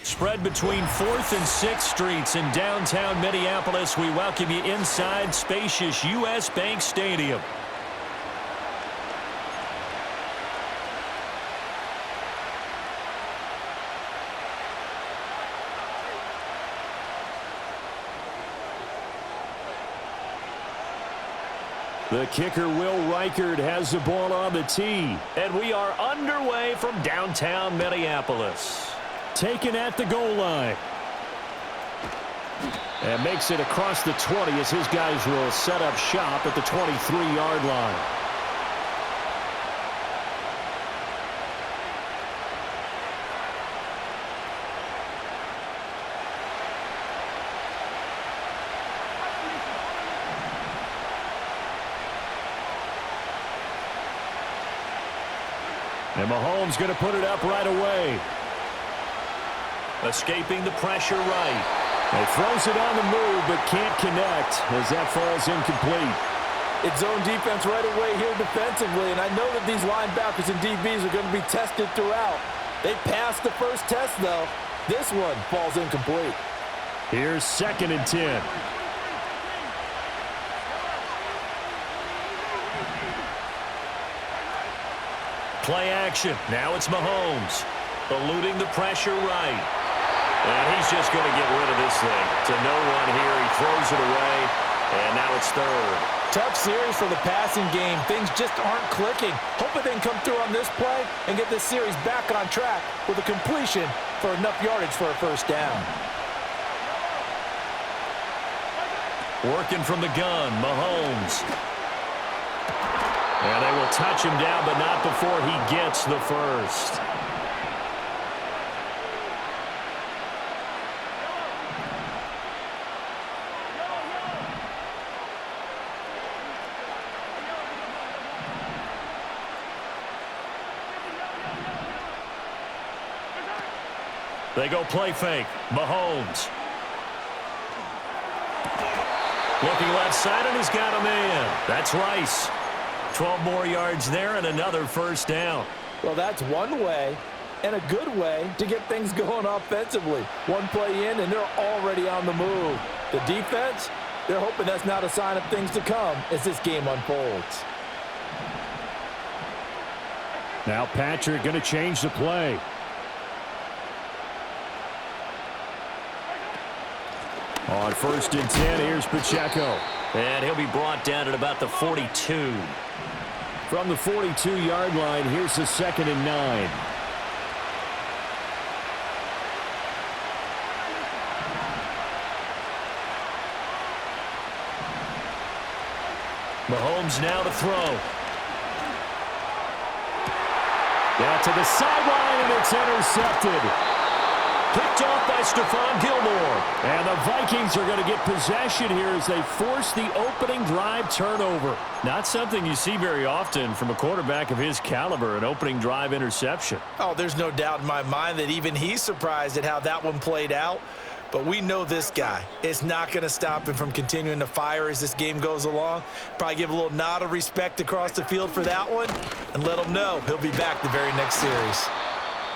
Spread between 4th and 6th Streets in downtown Minneapolis. We welcome you inside spacious U.S. Bank Stadium. The kicker, Will Reichard, has the ball on the tee. And we are underway from downtown Minneapolis. Taken at the goal line. And makes it across the 20 as his guys will set up shop at the 23-yard line. And Mahomes going to put it up right away. Escaping the pressure right. He throws it on the move, but can't connect as that falls incomplete. It's zone defense right away here defensively, and I know that these linebackers and DBs are going to be tested throughout. They passed the first test, though. This one falls incomplete. Here's 2nd and 10. Play action. Now it's Mahomes. Eluding the pressure right. And he's just going to get rid of this thing. To no one here. He throws it away. And now it's 3rd. Tough series for the passing game. Things just aren't clicking. Hoping they can come through on this play and get this series back on track with a completion for enough yardage for a first down. Working from the gun, Mahomes. And they will touch him down, but not before he gets the first. They go play fake. Mahomes. Looking left side, and he's got a man. That's Rice. 12 more yards there and another first down. Well, that's one way and a good way to get things going offensively. One play in, and they're already on the move. The defense, they're hoping that's not a sign of things to come as this game unfolds. Now Patrick going to change the play. On 1st and 10, here's Pacheco. And he'll be brought down at about the 42. From the 42-yard line, here's the 2nd and 9. Mahomes now to throw. Yeah, to the sideline, and it's intercepted. Picked off by Stephon Gilmore. And the Vikings are going to get possession here as they force the opening drive turnover. Not something you see very often from a quarterback of his caliber, an opening drive interception. Oh, there's no doubt in my mind that even he's surprised at how that one played out. But we know this guy is not going to stop him from continuing to fire as this game goes along. Probably give a little nod of respect across the field for that one and let him know he'll be back the very next series.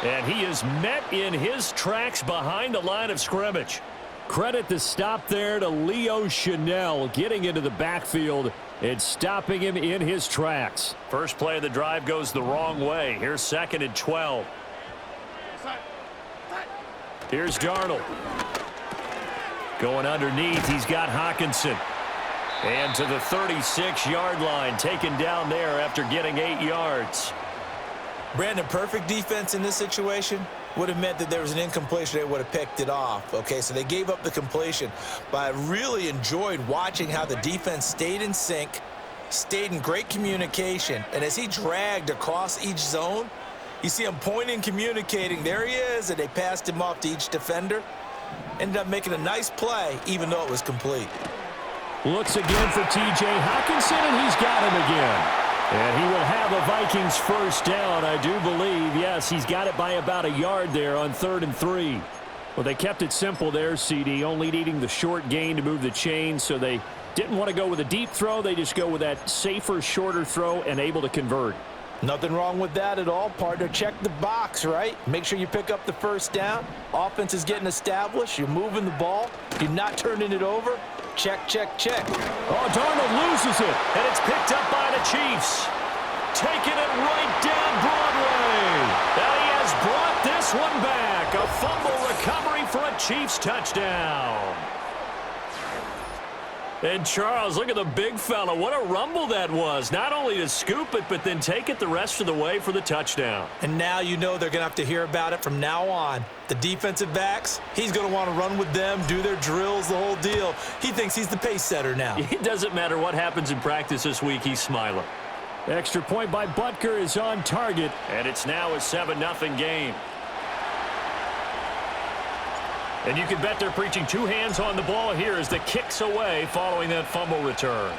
And he is met in his tracks behind the line of scrimmage. Credit the stop there to Leo Chanel getting into the backfield and stopping him in his tracks. First play of the drive goes the wrong way. Here's 2nd and 12. Here's Darnold. Going underneath, he's got Hockenson. And to the 36-yard line, taken down there after getting 8 yards. Brandon, perfect defense in this situation would have meant that there was an incompletion. They would have picked it off. Okay, so they gave up the completion. But I really enjoyed watching how the defense stayed in sync, stayed in great communication. And as he dragged across each zone, you see him pointing, communicating. There he is, and they passed him off to each defender. Ended up making a nice play, even though it was complete. Looks again for T.J. Hockenson, and he's got him again. And he will have a Vikings first down, I do believe. Yes, he's got it by about a yard there on 3rd and 3. Well, they kept it simple there, CD, only needing the short gain to move the chains, so they didn't want to go with a deep throw. They just go with that safer, shorter throw and able to convert. Nothing wrong with that at all, partner. Check the box, right? Make sure you pick up the first down. Offense is getting established. You're moving the ball. You're not turning it over. Check, check, check. Oh, Darnold loses it, and it's picked up by the Chiefs. Taking it right down Broadway. And he has brought this one back. A fumble recovery for a Chiefs touchdown. And Charles, look at the big fella. What a rumble that was. Not only to scoop it, but then take it the rest of the way for the touchdown. And now you know they're going to have to hear about it from now on. The defensive backs, he's going to want to run with them, do their drills, the whole deal. He thinks he's the pace setter now. It doesn't matter what happens in practice this week. He's smiling. Extra point by Butker is on target, and it's now a 7-0 game. And you can bet they're preaching two hands on the ball here as the kick's away following that fumble return.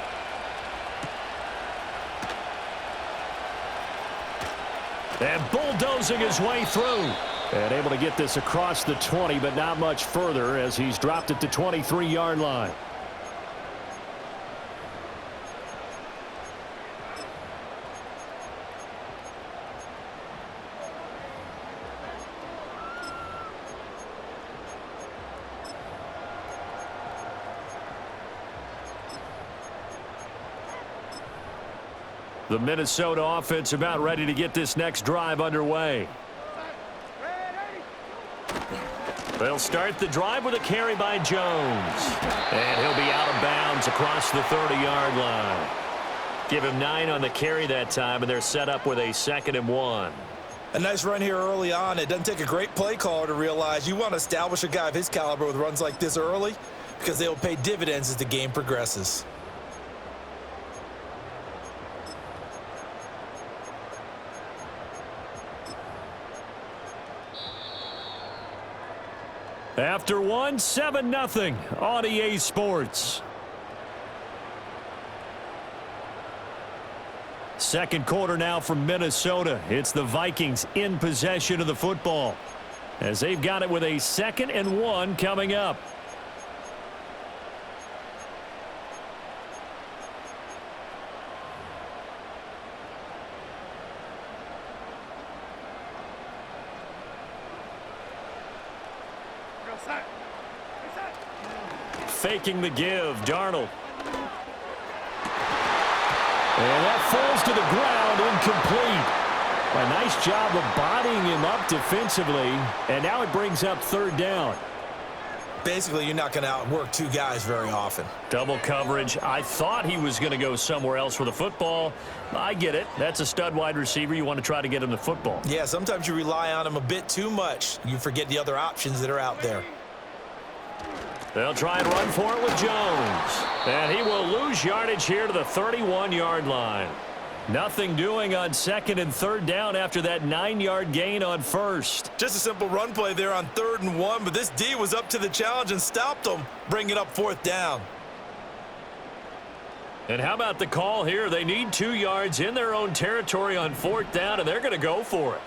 And bulldozing his way through. And able to get this across the 20, but not much further as he's dropped it to 23-yard line. The Minnesota offense about ready to get this next drive underway. They'll start the drive with a carry by Jones. And he'll be out of bounds across the 30-yard line. Give him 9 on the carry that time, and they're set up with a 2nd and 1. A nice run here early on. It doesn't take a great play caller to realize you want to establish a guy of his caliber with runs like this early because they will pay dividends as the game progresses. After 7-0 on EA Sports. Second quarter now from Minnesota. It's the Vikings in possession of the football as they've got it with a 2nd and 1 coming up. Faking the give, Darnold. And that falls to the ground, incomplete. A nice job of bodying him up defensively, and now it brings up 3rd down. Basically, you're not going to outwork two guys very often. Double coverage. I thought he was going to go somewhere else for the football. I get it. That's a stud wide receiver. You want to try to get him the football. Yeah, sometimes you rely on him a bit too much. You forget the other options that are out there. They'll try and run for it with Jones. And he will lose yardage here to the 31-yard line. Nothing doing on 2nd and 3rd down after that 9-yard gain on 1st. Just a simple run play there on 3rd and 1, but this D was up to the challenge and stopped him, bringing up 4th down. And how about the call here? They need 2 yards in their own territory on 4th down, and they're going to go for it.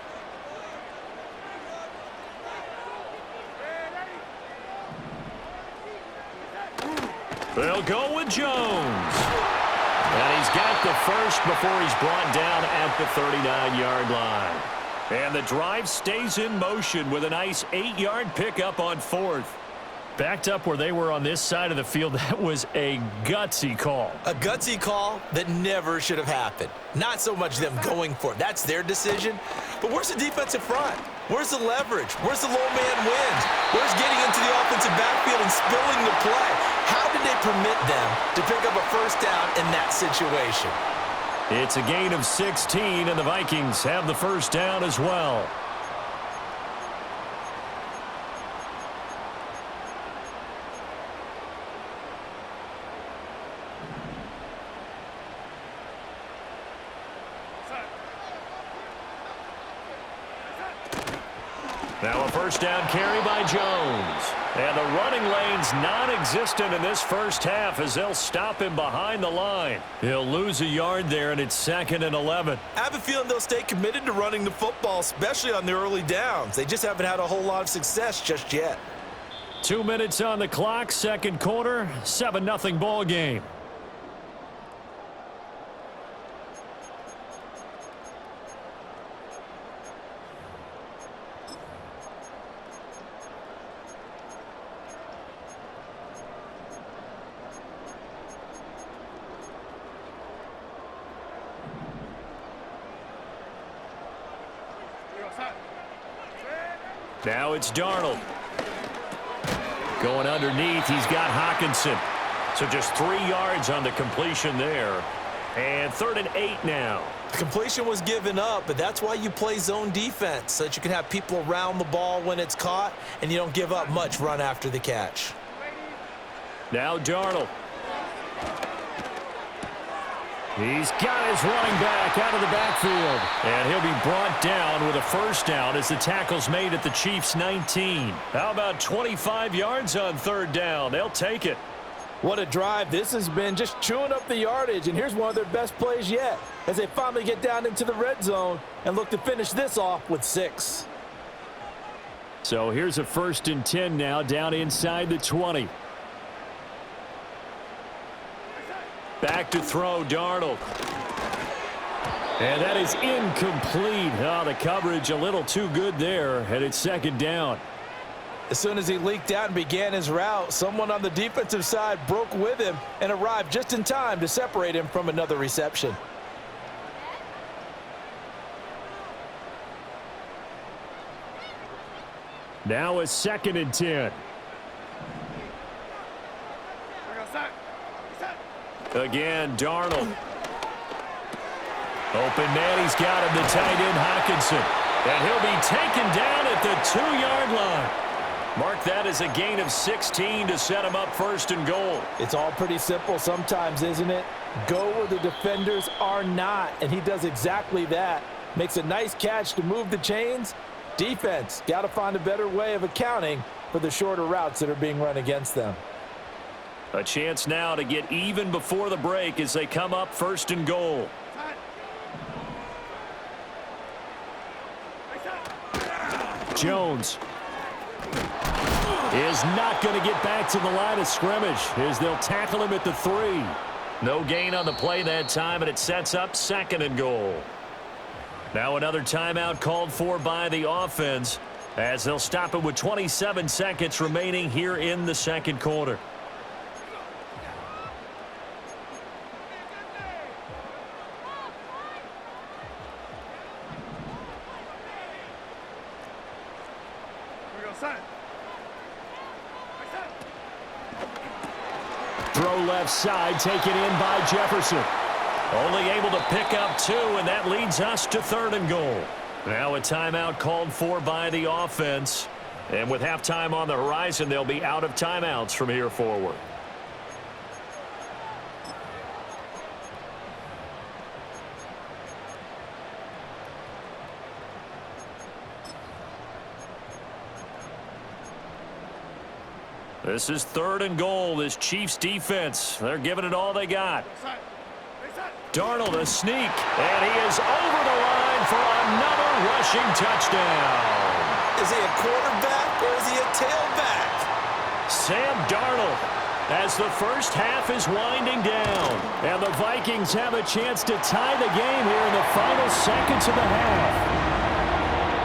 They'll go with Jones. And he's got the first before he's brought down at the 39-yard line. And the drive stays in motion with a nice 8-yard pickup on 4th. Backed up where they were on this side of the field. That was a gutsy call. A gutsy call that never should have happened. Not so much them going for it. That's their decision. But where's the defensive front? Where's the leverage? Where's the low man wins? Where's getting into the offensive backfield and spilling the play? How did they permit them to pick up a 1st down in that situation? It's a gain of 16, and the Vikings have the 1st down as well. Now a 1st down carry by Jones. And the running lane's non-existent in this first half as they'll stop him behind the line. He'll lose a yard there, and it's 2nd and 11. I have a feeling they'll stay committed to running the football, especially on the early downs. They just haven't had a whole lot of success just yet. 2 minutes on the clock, second quarter, 7-0 ball game. Now it's Darnold. Going underneath, he's got Hockenson. So just 3 yards on the completion there. And 3rd and 8 now. The completion was given up, but that's why you play zone defense, so that you can have people around the ball when it's caught, and you don't give up much run after the catch. Now Darnold. He's got his running back out of the backfield. And he'll be brought down with a first down as the tackle's made at the Chiefs' 19. How about 25 yards on 3rd down? They'll take it. What a drive this has been, just chewing up the yardage, and here's one of their best plays yet as they finally get down into the red zone and look to finish this off with 6. So here's a 1st and 10 now down inside the 20. Back to throw, Darnold. And that is incomplete. Oh, the coverage a little too good there, and it's 2nd down. As soon as he leaked out and began his route, someone on the defensive side broke with him and arrived just in time to separate him from another reception. Now a 2nd and 10. Again, Darnold. Open man, he's got him, the tight end, Hockenson. And he'll be taken down at the 2-yard line. Mark that as a gain of 16 to set him up 1st and goal. It's all pretty simple sometimes, isn't it? Go where the defenders are not, and he does exactly that. Makes a nice catch to move the chains. Defense, got to find a better way of accounting for the shorter routes that are being run against them. A chance now to get even before the break as they come up 1st and goal. Jones is not going to get back to the line of scrimmage as they'll tackle him at the 3. No gain on the play that time, and it sets up 2nd and goal. Now another timeout called for by the offense as they'll stop it with 27 seconds remaining here in the 2nd quarter. Throw left side, taken in by Jefferson. Only able to pick up 2, and that leads us to 3rd and goal. Now a timeout called for by the offense. And with halftime on the horizon, they'll be out of timeouts from here forward. This is 3rd and goal. This Chiefs defense, they're giving it all they got. Darnold a sneak, and he is over the line for another rushing touchdown. Is he a quarterback or is he a tailback? Sam Darnold, as the first half is winding down, and the Vikings have a chance to tie the game here in the final seconds of the half.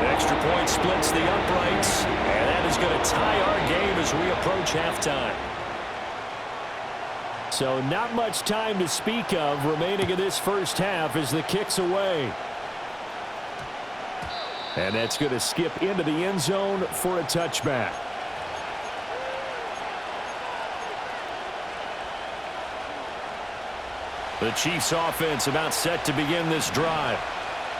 Extra point splits the uprights, and that is going to tie our game as we approach halftime. So not much time to speak of remaining in this first half as the kick's away. And that's going to skip into the end zone for a touchback. The Chiefs offense about set to begin this drive.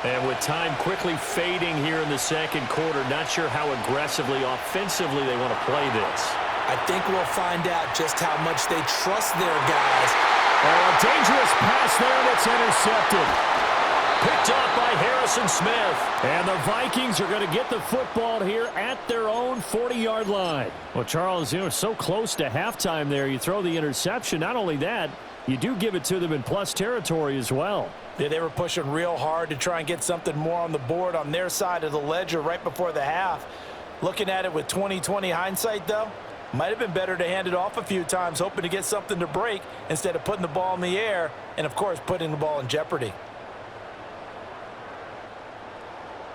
And with time quickly fading here in the 2nd quarter, not sure how aggressively, offensively they want to play this. I think we'll find out just how much they trust their guys. Oh, a dangerous pass there that's intercepted. Picked off by Harrison Smith. And the Vikings are going to get the football here at their own 40-yard line. Well, Charles, so close to halftime there. You throw the interception. Not only that, you do give it to them in plus territory as well. Yeah, they were pushing real hard to try and get something more on the board on their side of the ledger right before the half. Looking at it with 20/20 hindsight, though, might have been better to hand it off a few times, hoping to get something to break instead of putting the ball in the air and, of course, putting the ball in jeopardy.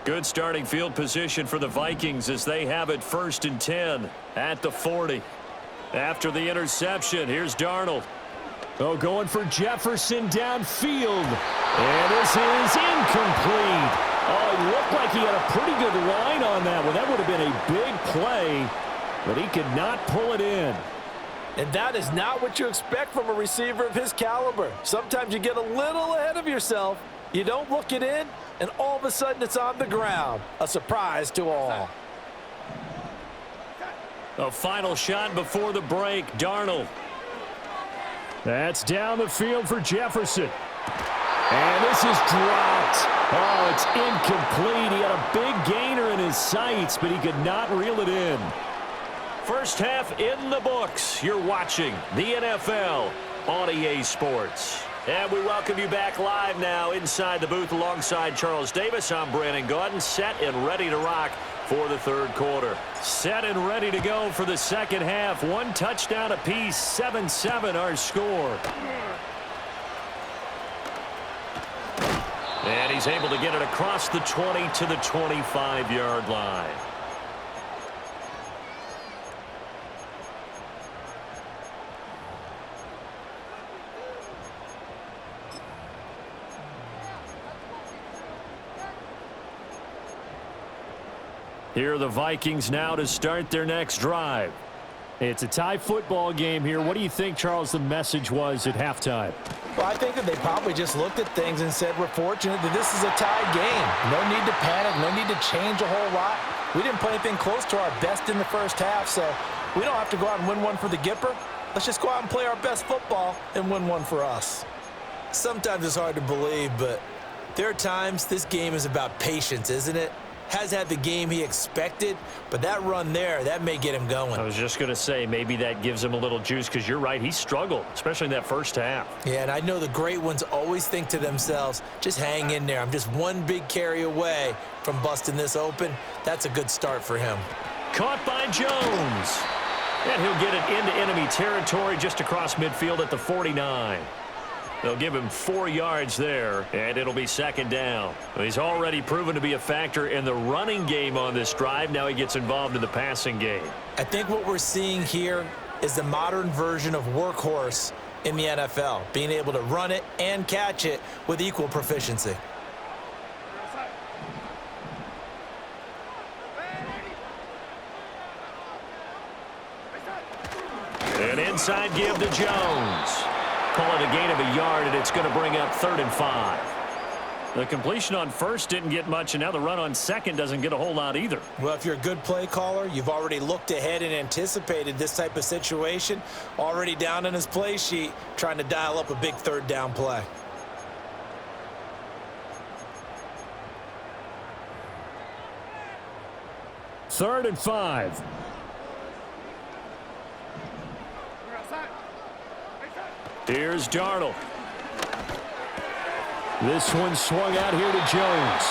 Good starting field position for the Vikings as they have it 1st and 10 at the 40. After the interception, here's Darnold. Oh, going for Jefferson downfield. And this is incomplete. Oh, he looked like he had a pretty good line on that one. That would have been a big play, but he could not pull it in. And that is not what you expect from a receiver of his caliber. Sometimes you get a little ahead of yourself. You don't look it in, and all of a sudden it's on the ground. A surprise to all. A final shot before the break. Darnold. That's down the field for Jefferson. And this is dropped. Oh, it's incomplete. He had a big gainer in his sights, but he could not reel it in. First half in the books. You're watching the NFL on EA Sports. And we welcome you back live now inside the booth alongside Charles Davis. I'm Brandon Gaudin, set and ready to rock for the third quarter. Set and ready to go for the second half. One touchdown apiece, 7-7 our score. And he's able to get it across the 20 to the 25-yard line. Here are the Vikings now to start their next drive. It's a tie football game here. What do you think, Charles, the message was at halftime? Well, I think that they probably just looked at things and said, we're fortunate that this is a tie game. No need to panic, no need to change a whole lot. We didn't play anything close to our best in the first half, so we don't have to go out and win one for the Gipper. Let's just go out and play our best football and win one for us. Sometimes it's hard to believe, but there are times this game is about patience, isn't it? Has had the game he expected, but that run there, that may get him going. I was just going to say, maybe that gives him a little juice, because you're right, he struggled, especially in that first half. Yeah, and I know the great ones always think to themselves, just hang in there. I'm just one big carry away from busting this open. That's a good start for him. Caught by Jones. And he'll get it into enemy territory just across midfield at the 49. They'll give him 4 yards there, and it'll be second down. He's already proven to be a factor in the running game on this drive. Now he gets involved in the passing game. I think what we're seeing here is the modern version of workhorse in the NFL, being able to run it and catch it with equal proficiency. An inside give to Jones. Call it a gain of a yard, and it's going to bring up 3rd and 5. The completion on first didn't get much, and now the run on second doesn't get a whole lot either. Well, if you're a good play caller, you've already looked ahead and anticipated this type of situation. Already down in his play sheet, trying to dial up a big 3rd down play. Third and 5. Here's Darnold. This one swung out here to Jones.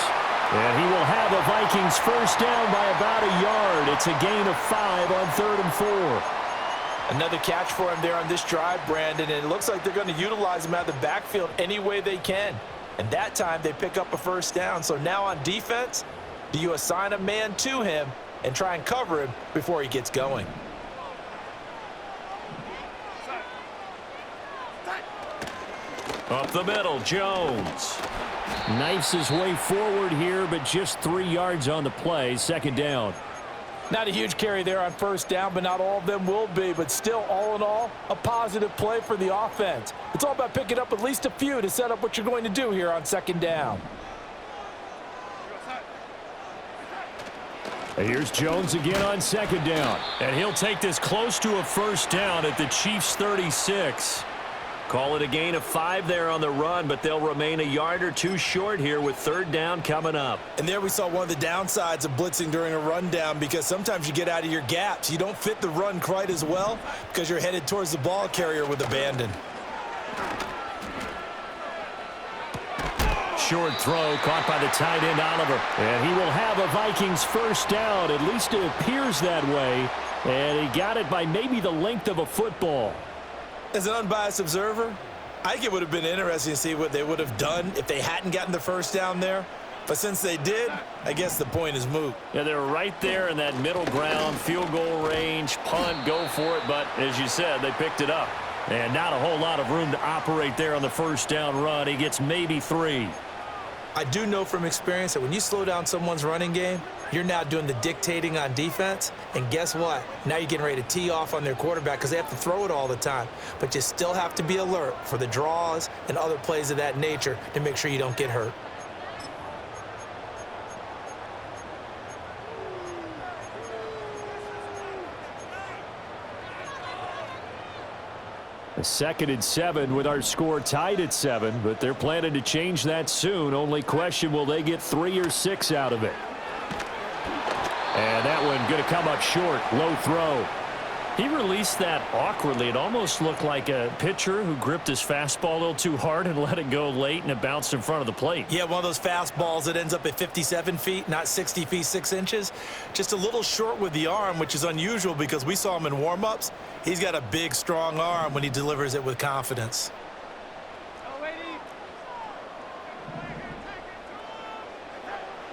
And he will have the Vikings first down by about a yard. It's a gain of 5 on 3rd and 4. Another catch for him there on this drive, Brandon, and it looks like they're going to utilize him out of the backfield any way they can. And that time they pick up a first down. So now on defense, do you assign a man to him and try and cover him before he gets going? Up the middle, Jones. Knifes his way forward here, but just 3 yards on the play. Second down. Not a huge carry there on first down, but not all of them will be. But still, all in all, a positive play for the offense. It's all about picking up at least a few to set up what you're going to do here on second down. Here's Jones again on second down. And he'll take this close to a first down at the Chiefs' 36. Call it a gain of 5 there on the run, but they'll remain a yard or 2 short here with 3rd down coming up. And there we saw one of the downsides of blitzing during a rundown, because sometimes you get out of your gaps. You don't fit the run quite as well because you're headed towards the ball carrier with abandon. Short throw caught by the tight end Oliver. And he will have a Vikings first down. At least it appears that way. And he got it by maybe the length of a football. As an unbiased observer, I think it would have been interesting to see what they would have done if they hadn't gotten the first down there. But since they did, I guess the point is moot. Yeah, they were right there in that middle ground, field goal range, punt, go for it. But as you said, they picked it up. And not a whole lot of room to operate there on the first down run. He gets maybe 3. I do know from experience that when you slow down someone's running game, you're now doing the dictating on defense. And guess what? Now you're getting ready to tee off on their quarterback because they have to throw it all the time. But you still have to be alert for the draws and other plays of that nature to make sure you don't get hurt. A 2nd and 7 with our score tied at 7, but they're planning to change that soon. Only question, will they get 3 or 6 out of it? And that one going to come up short. Low throw. He released that awkwardly. It almost looked like a pitcher who gripped his fastball a little too hard and let it go late, and it bounced in front of the plate. Yeah, one of those fastballs that ends up at 57 feet, not 60 feet, 6 inches. Just a little short with the arm, which is unusual because we saw him in warm-ups. He's got a big, strong arm when he delivers it with confidence.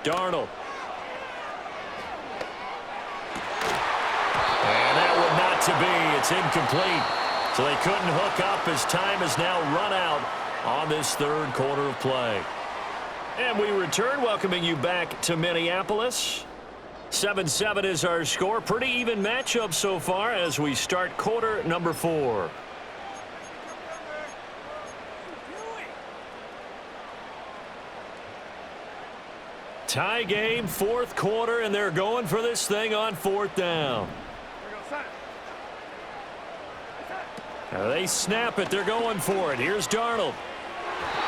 Darnold. And that would not to be. It's incomplete. So they couldn't hook up as time has now run out on this 3rd quarter of play. And we return, welcoming you back to Minneapolis. 7-7 is our score. Pretty even matchup so far as we start quarter number 4. Tie game, 4th quarter, and they're going for this thing on 4th down. Now they snap it. They're going for it. Here's Darnold.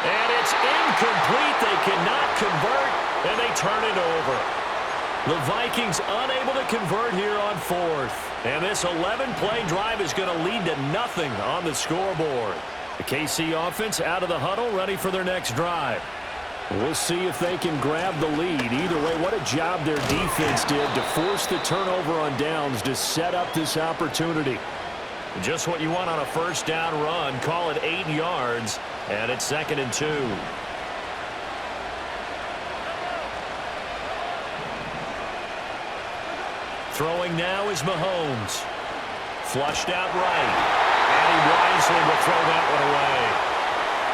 And it's incomplete. They cannot convert, and they turn it over. The Vikings unable to convert here on 4th. And this 11-play drive is going to lead to nothing on the scoreboard. The KC offense out of the huddle, ready for their next drive. We'll see if they can grab the lead. Either way, what a job their defense did to force the turnover on downs to set up this opportunity. Just what you want on a 1st down run. Call it 8 yards, and it's 2nd and 2. Throwing now is Mahomes. Flushed out right. And he wisely will throw that one away.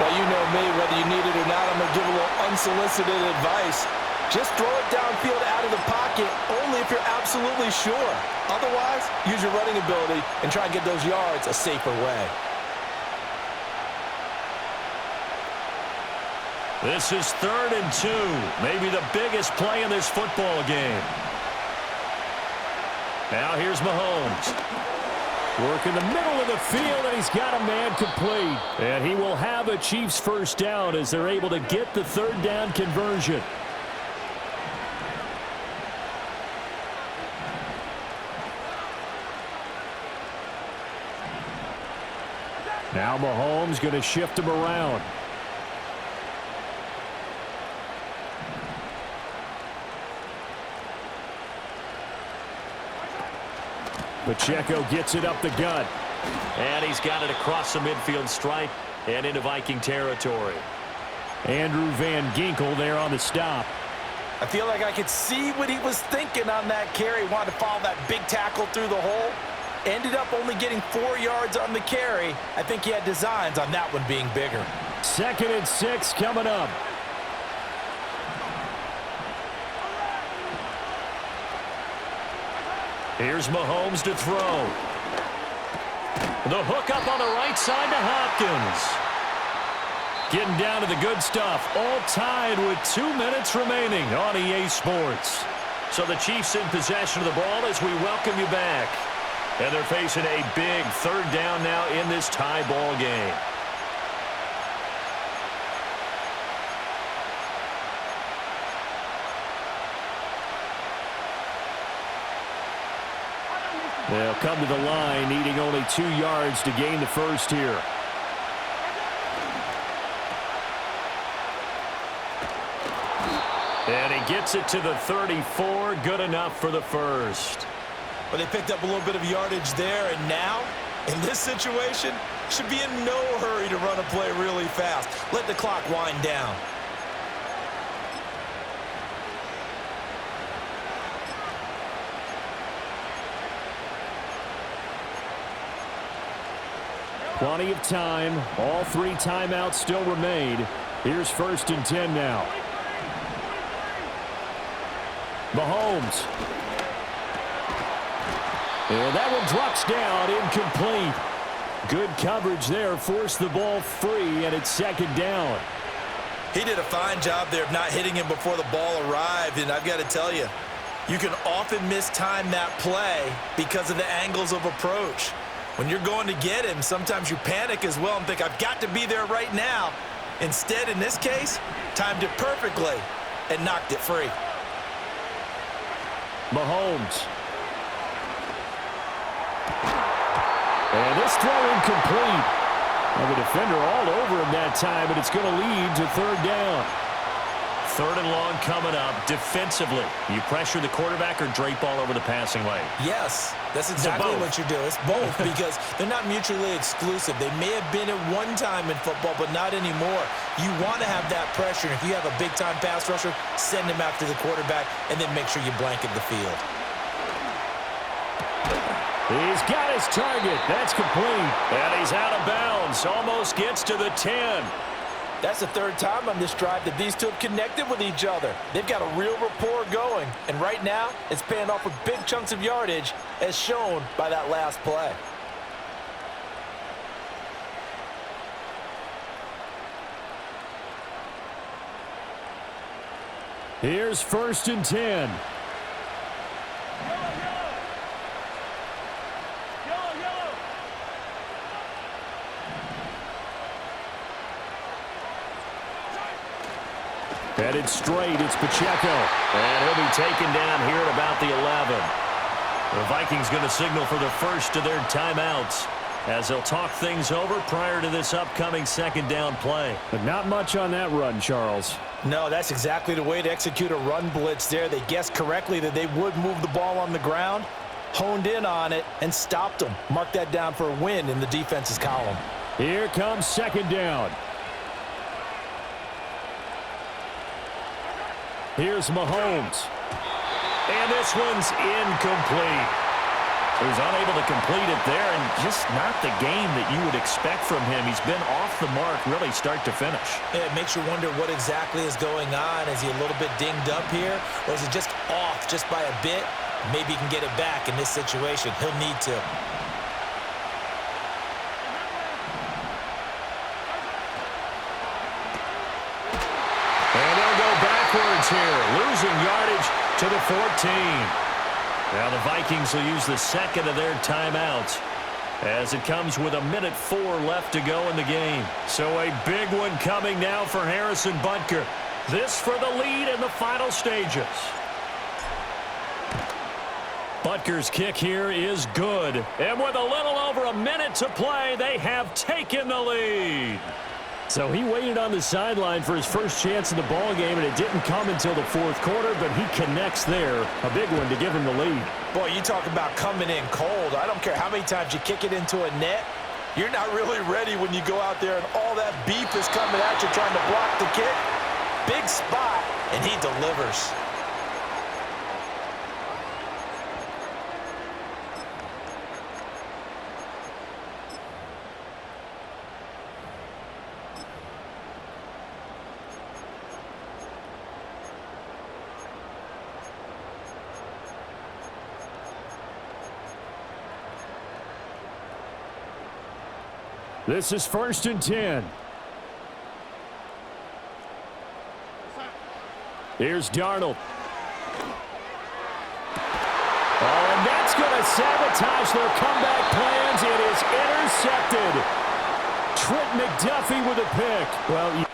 Well, you know me, whether you need it or not, I'm going to give a little unsolicited advice. Just throw it downfield out of the pocket only if you're absolutely sure. Otherwise, use your running ability and try and get those yards a safer way. This is 3rd and 2. Maybe the biggest play in this football game. Now here's Mahomes. Work in the middle of the field, and he's got a man complete. And he will have a Chiefs 1st down as they're able to get the 3rd down conversion. Now Mahomes going to shift him around. Pacheco gets it up the gut. And he's got it across the midfield stripe and into Viking territory. Andrew Van Ginkel there on the stop. I feel like I could see what he was thinking on that carry. Wanted to follow that big tackle through the hole. Ended up only getting 4 yards on the carry. I think he had designs on that one being bigger. 2nd and 6 coming up. Here's Mahomes to throw. The hook up on the right side to Hopkins. Getting down to the good stuff. All tied with 2 minutes remaining on EA Sports. So the Chiefs in possession of the ball as we welcome you back. And they're facing a big 3rd down now in this tie ball game. They'll come to the line, needing only 2 yards to gain the 1st here. And he gets it to the 34. Good enough for the 1st. But they picked up a little bit of yardage there, and now, in this situation, should be in no hurry to run a play really fast. Let the clock wind down. Plenty of time. All 3 timeouts still remain. Here's 1st and 10 now. Mahomes. And that one drops down, incomplete. Good coverage there, forced the ball free, and it's second down. He did a fine job there of not hitting him before the ball arrived, and I've got to tell you, you can often mistime that play because of the angles of approach. When you're going to get him, sometimes you panic as well and think, I've got to be there right now. Instead, in this case, timed it perfectly and knocked it free. Mahomes. And this throw incomplete. Well, the defender all over him that time, and it's going to lead to third down. Third and long coming up. Defensively, you pressure the quarterback or drape all over the passing lane? Yes, that's exactly what you're doing. It's both because they're not mutually exclusive. They may have been at one time in football, but not anymore. You want to have that pressure. If you have a big-time pass rusher, send him after the quarterback, and then make sure you blanket the field. He's got his target. That's complete. And he's out of bounds. Almost gets to the 10. That's the third time on this drive that these two have connected with each other. They've got a real rapport going. And right now, it's paying off with big chunks of yardage, as shown by that last play. Here's first and 10. Headed straight, it's Pacheco. And he'll be taken down here at about the 11. The Vikings going to signal for the first of their timeouts as they'll talk things over prior to this upcoming second down play. But not much on that run, Charles. No, that's exactly the way to execute a run blitz there. They guessed correctly that they would move the ball on the ground, honed in on it, and stopped them. Mark that down for a win in the defense's column. Here comes second down. Here's Mahomes. And this one's incomplete. He was unable to complete it there, and just not the game that you would expect from him. He's been off the mark really start to finish. Yeah, it makes you wonder what exactly is going on. Is he a little bit dinged up here, or is it just off just by a bit? Maybe he can get it back in this situation. He'll need to. Here, losing yardage to the 14. Now the Vikings will use the second of their timeouts as it comes with 1:04 left to go in the game. So a big one coming now for Harrison Butker. This for the lead in the final stages. Butker's kick here is good. And with a little over a minute to play, they have taken the lead. So he waited on the sideline for his first chance in the ball game, and it didn't come until the fourth quarter, but he connects there. A big one to give him the lead. Boy, you talk about coming in cold. I don't care how many times you kick it into a net. You're not really ready when you go out there and all that beef is coming at you trying to block the kick. Big spot, and he delivers. This is first and 10. Here's Darnold. Oh, and that's going to sabotage their comeback plans. It is intercepted. Trent McDuffie with a pick. Well,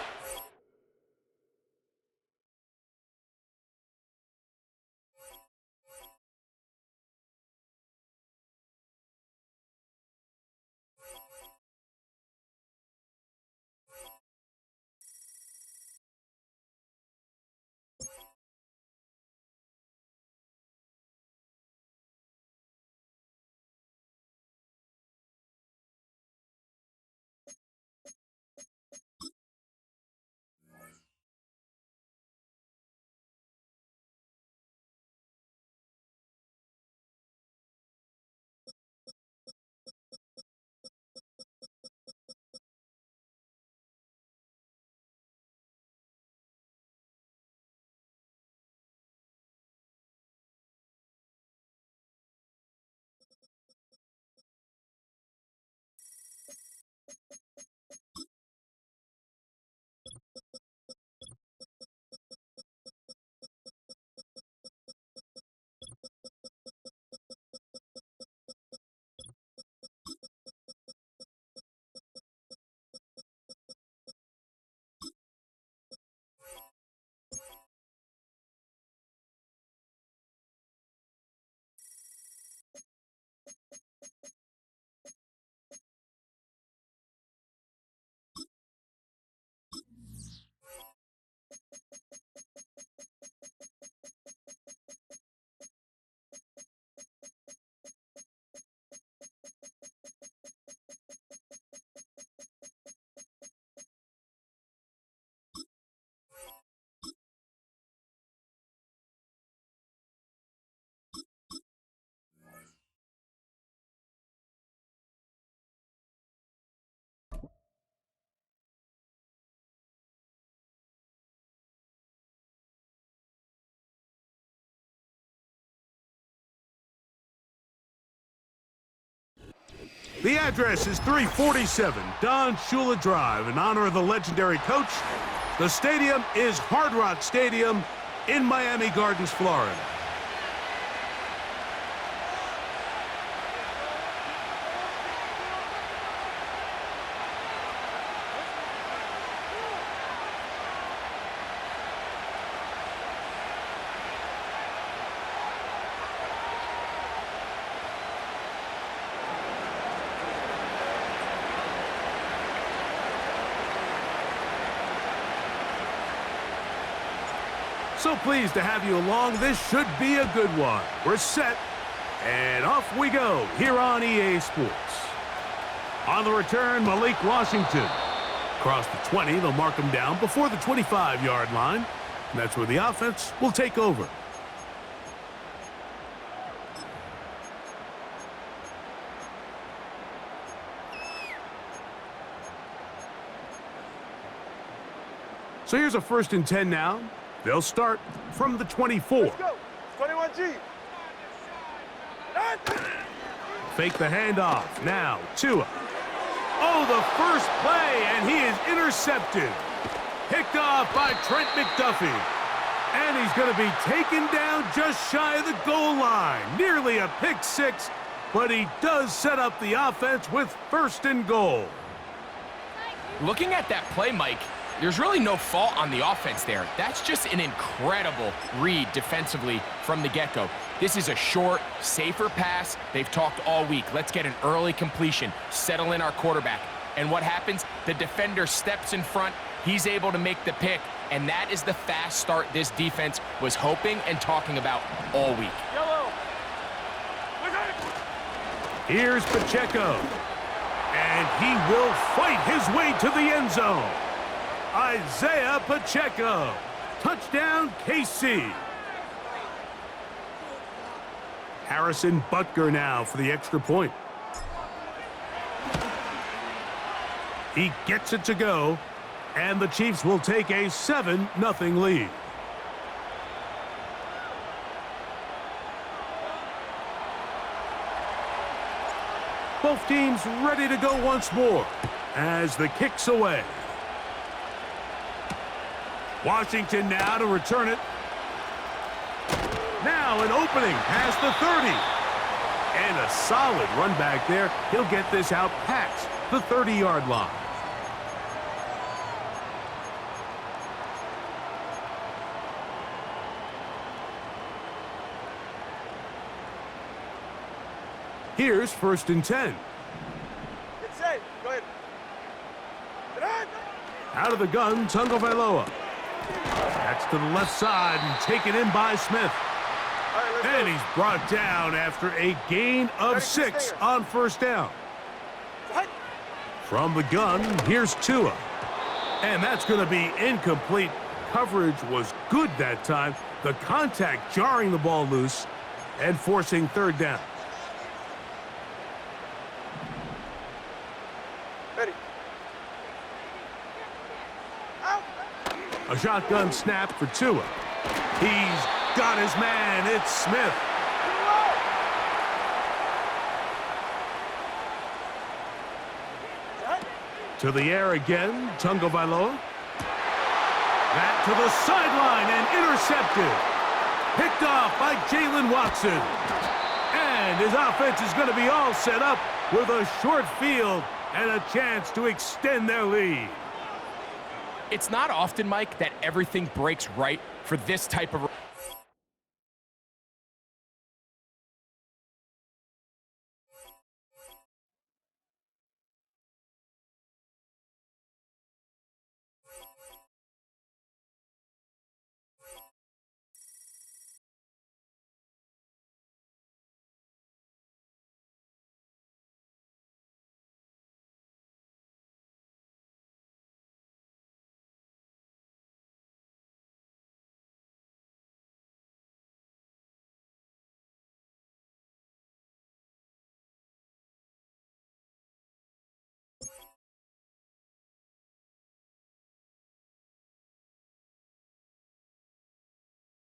The address is 347 Don Shula Drive in honor of the legendary coach. The stadium is Hard Rock Stadium in Miami Gardens, Florida. So pleased to have you along. This should be a good one. We're set, and off we go here on EA Sports. On the return, Malik Washington. Across the 20, they'll mark him down before the 25-yard line. And that's where the offense will take over. So here's a 1st and 10 now. They'll start from the 24. Let's go. 21G. Fake the handoff. Now, Tua. Oh, the first play, and he is intercepted. Picked off by Trent McDuffie. And he's going to be taken down just shy of the goal line. Nearly a pick six, but he does set up the offense with 1st and goal. Looking at that play, Mike, there's really no fault on the offense there. That's just an incredible read defensively from the get-go. This is a short, safer pass. They've talked all week. Let's get an early completion, settle in our quarterback. And what happens? The defender steps in front. He's able to make the pick, and that is the fast start this defense was hoping and talking about all week. Here's Pacheco. And he will fight his way to the end zone. Isaiah Pacheco. Touchdown, KC. Harrison Butker now for the extra point. He gets it to go, and the Chiefs will take a 7-0 lead. Both teams ready to go once more as the kick's away. Washington now to return it. Now an opening past the 30. And a solid run back there. He'll get this out past the 30-yard line. Here's 1st and 10. Get safe. Go ahead. Out of the gun, Tagovailoa. That's to the left side and taken in by Smith. And he's brought down after a gain of 6 on 1st down. From the gun, here's Tua. And that's going to be incomplete. Coverage was good that time. The contact jarring the ball loose and forcing 3rd down. Ready. A shotgun snap for Tua. He's got his man. It's Smith. To the air again, Tagovailoa. That to the sideline and intercepted. Picked off by Jalen Watson. And his offense is going to be all set up with a short field and a chance to extend their lead. It's not often, Mike, that everything breaks right for this type of